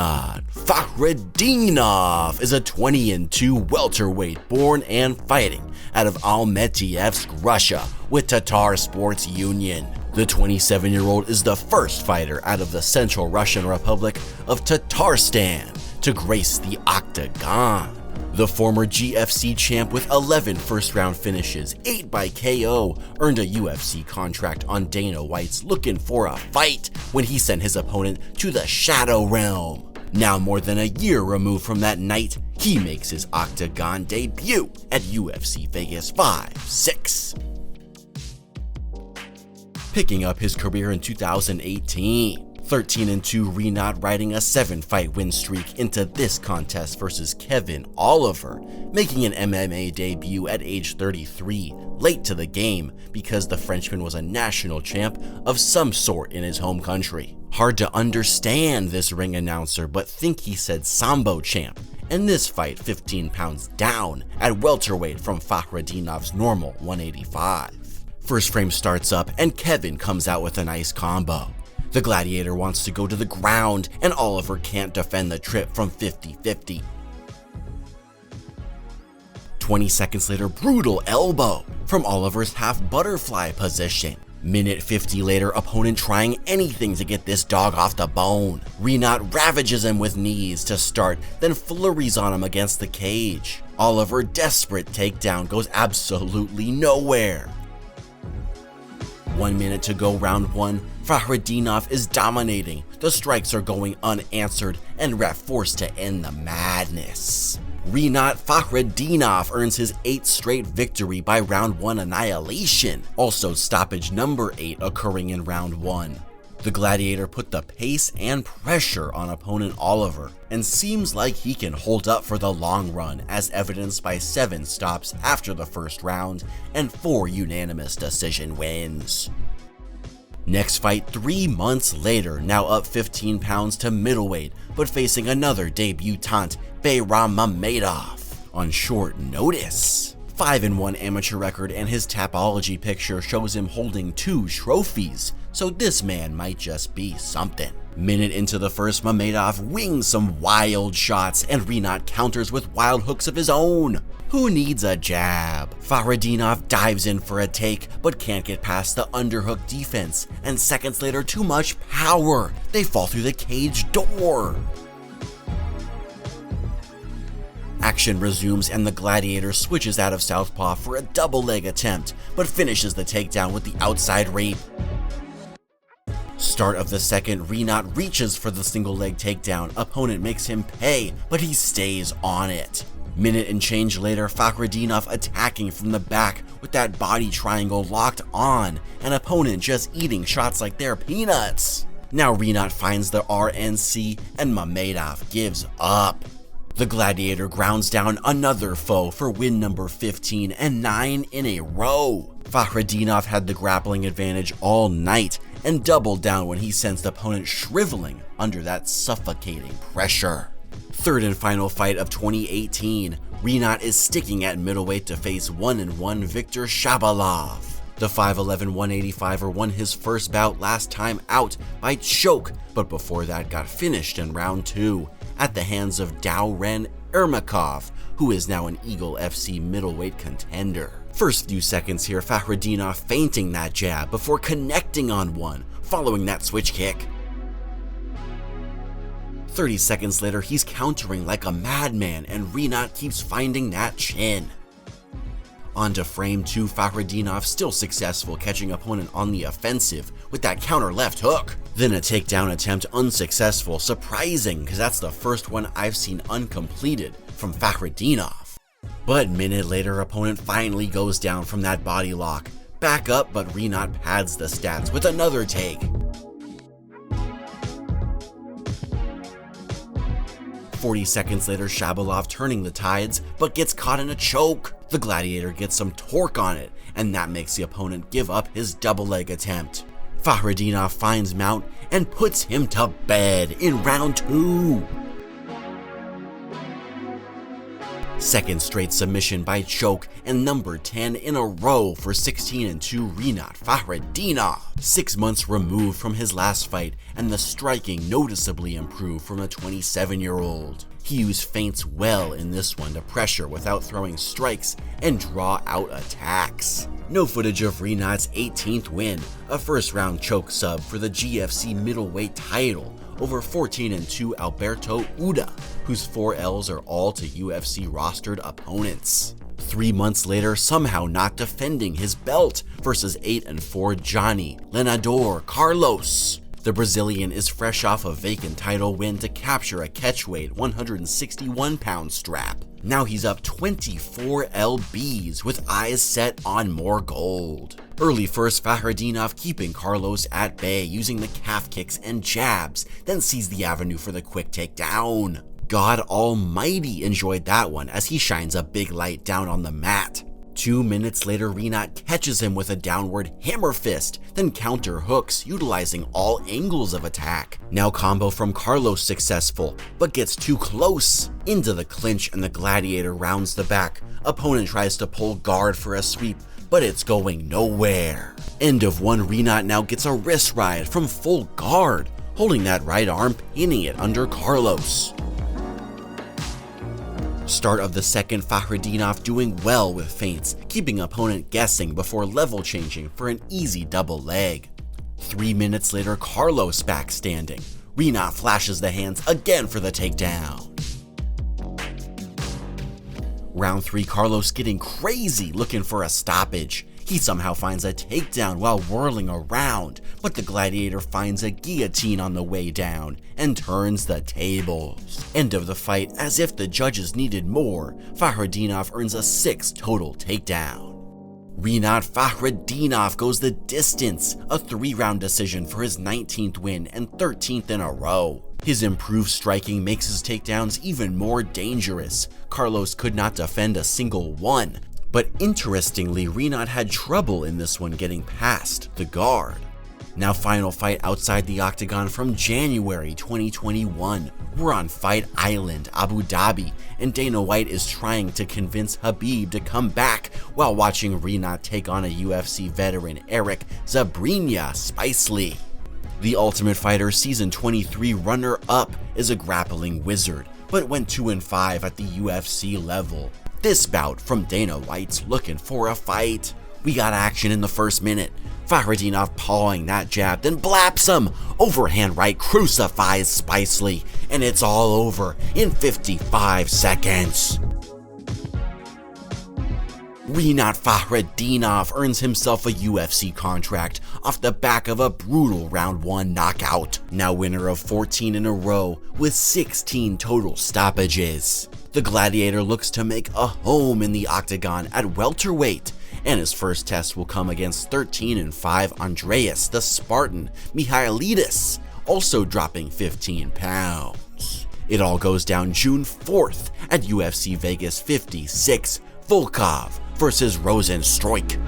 Rinat Fakhretdinov is a 20-2 welterweight born and fighting out of Almetyevsk, Russia with Tatar Sports Union. The 27-year-old is the first fighter out of the Central Russian Republic of Tatarstan to grace the octagon. The former GFC champ with 11 first-round finishes, 8 by KO, earned a UFC contract on Dana White's Looking for a Fight when he sent his opponent to the Shadow Realm. Now more than a year removed from that night, he makes his octagon debut at UFC Vegas 5-6. Picking up his career in 2018. 13-2 Rinat riding a 7-fight win streak into this contest versus Kevin Oliver, making an MMA debut at age 33, late to the game because the Frenchman was a national champ of some sort in his home country. Hard to understand this ring announcer, but think he said Sambo champ, and this fight 15 pounds down at welterweight from Fakhretdinov's normal 185. First frame starts up and Kevin comes out with a nice combo. The Gladiator wants to go to the ground, and Oliver can't defend the trip from 50-50. 20 seconds later, brutal elbow from Oliver's half butterfly position. Minute 50 later, opponent trying anything to get this dog off the bone. Rinat ravages him with knees to start, then flurries on him against the cage. Oliver, desperate takedown, goes absolutely nowhere. 1 minute to go, round 1. Fakhretdinov is dominating, the strikes are going unanswered, and ref forced to end the madness. Rinat Fakhretdinov earns his 8th straight victory by round 1 annihilation, also stoppage number 8 occurring in round 1. The Gladiator put the pace and pressure on opponent Oliver, and seems like he can hold up for the long run, as evidenced by 7 stops after the first round and 4 unanimous decision wins. Next fight 3 months later, now up 15 pounds to middleweight, but facing another debutant, Bayram Mamedov, on short notice. 5-1 amateur record, and his Tapology picture shows him holding 2 trophies, so this man might just be something. Minute into the first, Mamedov wings some wild shots, and Rinat counters with wild hooks of his own. Who needs a jab? Fakhretdinov dives in for a take, but can't get past the underhook defense, and seconds later, too much power. They fall through the cage door. Action resumes, and the Gladiator switches out of southpaw for a double leg attempt, but finishes the takedown with the outside rape. Start of the second, Rinat reaches for the single leg takedown. Opponent makes him pay, but he stays on it. Minute and change later, Fakhretdinov attacking from the back with that body triangle locked on, and opponent just eating shots like they're peanuts. Now Rinat finds the RNC, and Mamedov gives up. The Gladiator grounds down another foe for win number 15 and 9 in a row. Fakhretdinov had the grappling advantage all night and doubled down when he sensed opponent shriveling under that suffocating pressure. Third and final fight of 2018, Rinat is sticking at middleweight to face 1-1 Victor Shabalov. The 5'11" 185er won his first bout last time out by choke, but before that got finished in round 2 at the hands of Dauren Ermakov, who is now an IGOR FC middleweight contender. First few seconds here, Fakhretdinov feinting that jab before connecting on one, following that switch kick. 30 seconds later, he's countering like a madman, and Rinat keeps finding that chin. On to frame 2, Fakhretdinov still successful, catching opponent on the offensive with that counter left hook. Then a takedown attempt unsuccessful, surprising because that's the first one I've seen uncompleted from Fakhretdinov. But minute later, opponent finally goes down from that body lock. Back up, but Rinat pads the stats with another take. 40 seconds later, Shabalov turning the tides, but gets caught in a choke. The Gladiator gets some torque on it, and that makes the opponent give up his double leg attempt. Fakhretdinov finds mount and puts him to bed in round 2. Second straight submission by choke and number 10 in a row for 16-2 Rinat Fakhretdinov. 6 months removed from his last fight, and the striking noticeably improved from a 27-year-old. He used feints well in this one to pressure without throwing strikes and draw out attacks. No footage of Rinat's 18th win, a first-round choke sub for the GFC middleweight title over 14-2 Alberto Uda, whose 4 L's are all to UFC rostered opponents. 3 months later, somehow not defending his belt versus 8-4 Johnny Lenador Carlos. The Brazilian is fresh off a vacant title win to capture a catchweight 161-pound strap. Now he's up 24 lbs with eyes set on more gold. Early first, Fakhretdinov keeping Carlos at bay using the calf kicks and jabs, then sees the avenue for the quick takedown. God Almighty enjoyed that one as he shines a big light down on the mat. 2 minutes later, Rinat catches him with a downward hammer fist, then counter hooks, utilizing all angles of attack. Now combo from Carlos successful, but gets too close. Into the clinch and the Gladiator rounds the back. Opponent tries to pull guard for a sweep, but it's going nowhere. End of one, Rinat now gets a wrist ride from full guard, holding that right arm, pinning it under Carlos. Start of the second, Fakhretdinov doing well with feints, keeping opponent guessing before level changing for an easy double leg. 3 minutes later, Carlos back standing. Rinat flashes the hands again for the takedown. Round 3, Carlos getting crazy looking for a stoppage. He somehow finds a takedown while whirling around, but the Gladiator finds a guillotine on the way down and turns the tables. End of the fight, as if the judges needed more, Fakhretdinov earns a 6th total takedown. Rinat Fakhretdinov goes the distance, a 3-round decision for his 19th win and 13th in a row. His improved striking makes his takedowns even more dangerous. Carlos could not defend a single one, but interestingly, Rinat had trouble in this one getting past the guard. Now final fight outside the octagon from January 2021. We're on Fight Island, Abu Dhabi, and Dana White is trying to convince Khabib to come back while watching Rinat take on a UFC veteran, Eric Zabrinya Spicely. The Ultimate Fighter Season 23 runner-up is a grappling wizard, but went 2-5 at the UFC level. This bout from Dana White's looking for a fight. We got action in the first minute. Fakhretdinov pawing that jab, then blaps him. Overhand right crucifies Spicely, and it's all over in 55 seconds. Rinat Fakhretdinov earns himself a UFC contract off the back of a brutal round 1 knockout. Now winner of 14 in a row with 16 total stoppages. The Gladiator looks to make a home in the octagon at welterweight, and his first test will come against 13-5 Andreas the Spartan Mihailidis, also dropping 15 pounds. It all goes down June 4th at UFC Vegas 56, Volkov versus Rosenstruik.